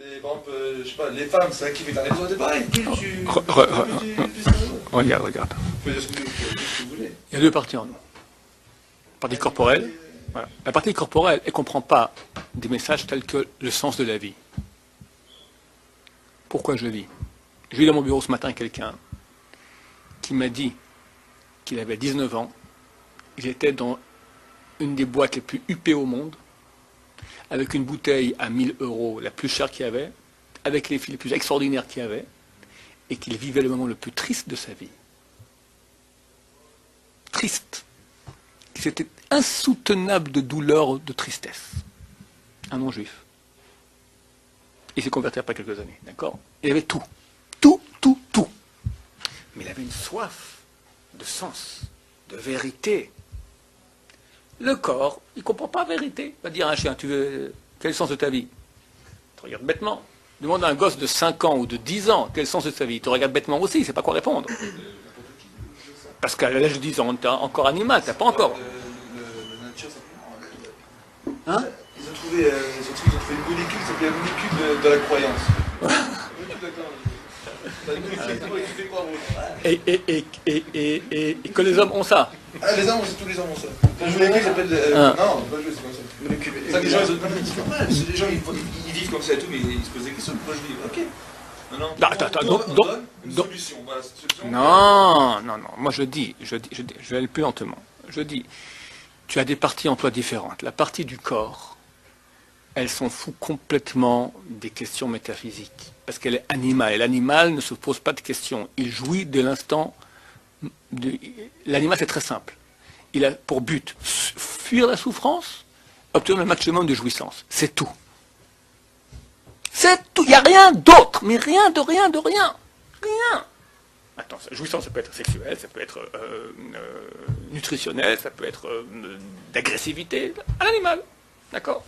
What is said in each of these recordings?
Par exemple, je sais pas, les femmes, c'est vrai qui fait un épisode de pareil. Regarde. Vous pouvez dire ce que vous voulez. Il y a deux parties en nous. La partie corporelle. Voilà. La partie corporelle, elle ne comprend pas des messages tels que le sens de la vie. Pourquoi je vis? J'ai vu dans mon bureau ce matin quelqu'un qui m'a dit qu'il avait 19 ans, il était dans une des boîtes les plus huppées au monde, avec une bouteille à 1000 euros, la plus chère qu'il y avait, avec les filles les plus extraordinaires qu'il y avait, et qu'il vivait le moment le plus triste de sa vie. Triste. C'était insoutenable de douleur, de tristesse. Un non-juif. Il s'est converti après quelques années, d'accord? Il avait tout. Tout. Mais il avait une soif de sens, de vérité. Le corps, il ne comprend pas la vérité. Il va dire à un chien, tu veux quel est le sens de ta vie? Il te regarde bêtement. Demande à un gosse de 5 ans ou de 10 ans quel est le sens de sa vie. Il te regarde bêtement aussi, il ne sait pas quoi répondre. Parce qu'à l'âge de 10 ans, tu es encore animal, tu n'as pas encore. La nature, simplement. Ils ont trouvé une molécule qui s'appelle la molécule de la croyance. Et que les hommes ont ça. Ah, les hommes, tous les hommes ont ça. Une molécule qui s'appelle. Non, pas jouer, c'est comme ça. Molécule. Ça, les gens, c'est normal. Les gens, ils vivent comme ça et tout, mais ils se posent des questions. Pourquoi je vis? Ok. Non. Attends, une solution. Voilà, cette solution. Non. Moi, je vais aller plus lentement. Je dis, tu as des parties en toi différentes. La partie du corps, elle s'en fout complètement des questions métaphysiques. Parce qu'elle est animale. Et l'animal ne se pose pas de questions. Il jouit de l'instant. L'animal, c'est très simple. Il a pour but fuir la souffrance, obtenir le maximum de jouissance. C'est tout. C'est tout. Il n'y a rien d'autre. Mais rien de rien. Rien. Attends, jouissance, ça peut être sexuelle, ça peut être nutritionnelle, ça peut être d'agressivité. À l'animal. D'accord?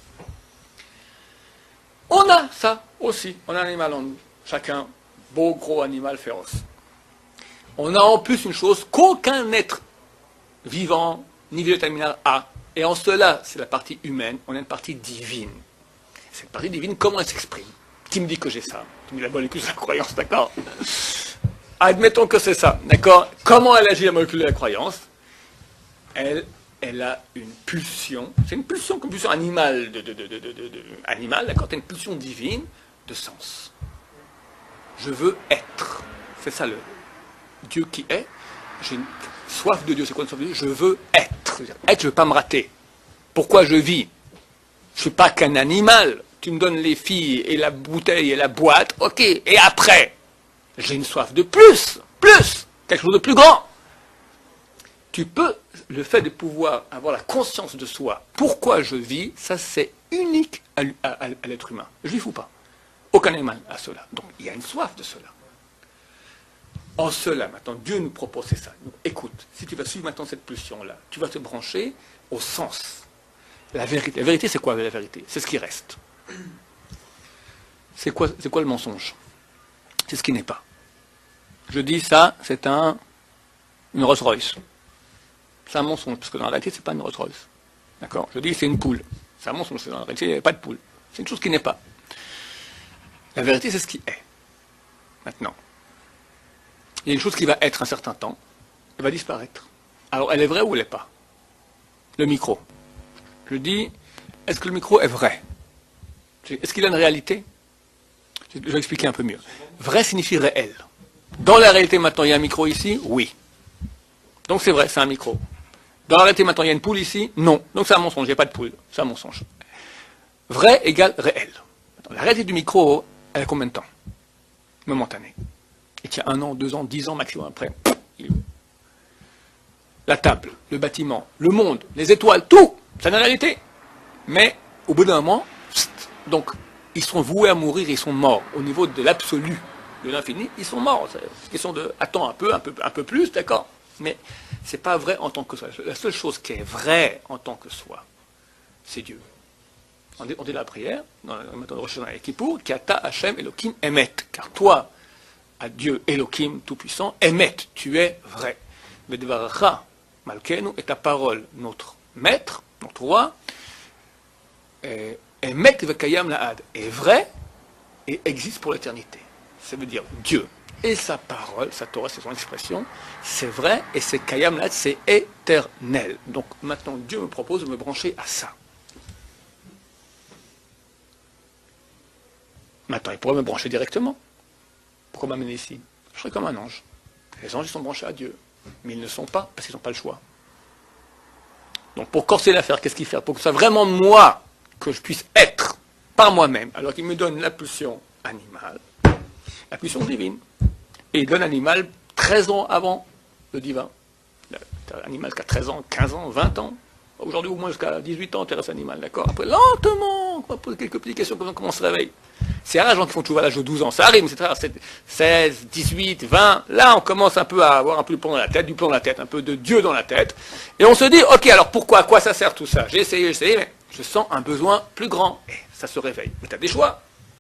On a ça aussi. On a un animal en nous. Chacun, beau, gros animal féroce. On a en plus une chose qu'aucun être vivant, ni végétal a. Et en cela, c'est la partie humaine, on a une partie divine. Cette partie divine, comment elle s'exprime? Qui me dit que j'ai ça? Qui me dit la molécule de la croyance, d'accord? Admettons que c'est ça, d'accord? Comment elle agit la molécule de la croyance? Elle a une pulsion, c'est une pulsion comme pulsion animale, animale, d'accord? C'est une pulsion divine de sens. Je veux être. C'est ça le Dieu qui est. J'ai une soif de Dieu. C'est quoi une soif de Dieu? Je veux être. Être, je ne veux pas me rater. Pourquoi je vis? Je ne suis pas qu'un animal. Tu me donnes les filles et la bouteille et la boîte, ok. Et après, j'ai une soif de plus, quelque chose de plus grand. Tu peux, le fait de pouvoir avoir la conscience de soi, pourquoi je vis, ça c'est unique à l'être humain. Juif ou pas. Aucun animal a cela. Donc il y a une soif de cela. En cela, maintenant, Dieu nous propose ça. Donc, écoute, si tu vas suivre maintenant cette pulsion-là, tu vas te brancher au sens. La vérité. La vérité, c'est quoi la vérité? C'est ce qui reste. C'est quoi le mensonge? C'est ce qui n'est pas. Je dis ça, c'est une Rolls-Royce. C'est un mensonge, parce que dans la réalité, c'est pas une Rolls-Royce. D'accord? Je dis c'est une poule. C'est un mensonge, parce que dans la réalité, il n'y a pas de poule. C'est une chose qui n'est pas. La vérité, c'est ce qui est. Maintenant. Il y a une chose qui va être un certain temps, elle va disparaître. Alors, elle est vraie ou elle n'est pas? Le micro. Je dis, est-ce que le micro est vrai? Est-ce qu'il a une réalité? Je vais expliquer un peu mieux. Vrai signifie réel. Dans la réalité, maintenant, il y a un micro ici? Oui. Donc c'est vrai, c'est un micro. Dans la réalité, maintenant, il y a une poule ici? Non. Donc c'est un mensonge, il n'y a pas de poule. C'est un mensonge. Vrai égale réel. La réalité du micro, elle a combien de temps? Momentané. Et qu'il y a 1 an, 2 ans, 10 ans maximum après. La table, le bâtiment, le monde, les étoiles, tout, c'est une réalité. Mais au bout d'un moment, donc ils sont voués à mourir, ils sont morts. Au niveau de l'absolu, de l'infini, ils sont morts. C'est une question de attends un peu plus, d'accord. Mais c'est pas vrai en tant que soi. La seule chose qui est vraie en tant que soi, c'est Dieu. On dit la prière, dans la méthode de Rosh Hashanah et Kippour, Kiata Hashem Elohim Emet. Car toi, à Dieu Elohim Tout-Puissant, Emet, tu es vrai. Vedvaracha Malkenu est ta parole, notre maître, notre roi, Emet Vekayam Laad, est vrai et existe pour l'éternité. Ça veut dire Dieu. Et sa parole, sa Torah, c'est son expression, c'est vrai, et c'est Kayam Laad, c'est éternel. Donc maintenant, Dieu me propose de me brancher à ça. Maintenant, il pourrait me brancher directement. Pourquoi m'amener ici? Je serais comme un ange. Les anges, ils sont branchés à Dieu. Mais ils ne sont pas, parce qu'ils n'ont pas le choix. Donc pour corser l'affaire, qu'est-ce qu'il fait? Pour que ce soit vraiment moi, que je puisse être par moi-même, alors qu'il me donne la pulsion animale, la pulsion divine. Et il donne l'animal 13 ans avant le divin. L'animal qui a 13 ans, 15 ans, 20 ans. Aujourd'hui, au moins jusqu'à 18 ans, terrestre animal, d'accord? Après, lentement, on va poser quelques petites questions, comment on se réveille. C'est rare les gens qui font tout à l'âge de 12 ans. Ça arrive, c'est rare, c'est 16, 18, 20. Là, on commence un peu à avoir un peu du plomb dans la tête, un peu de Dieu dans la tête. Et on se dit, ok, alors pourquoi, à quoi ça sert tout ça? J'ai essayé, mais je sens un besoin plus grand. Et ça se réveille. Mais tu as des choix.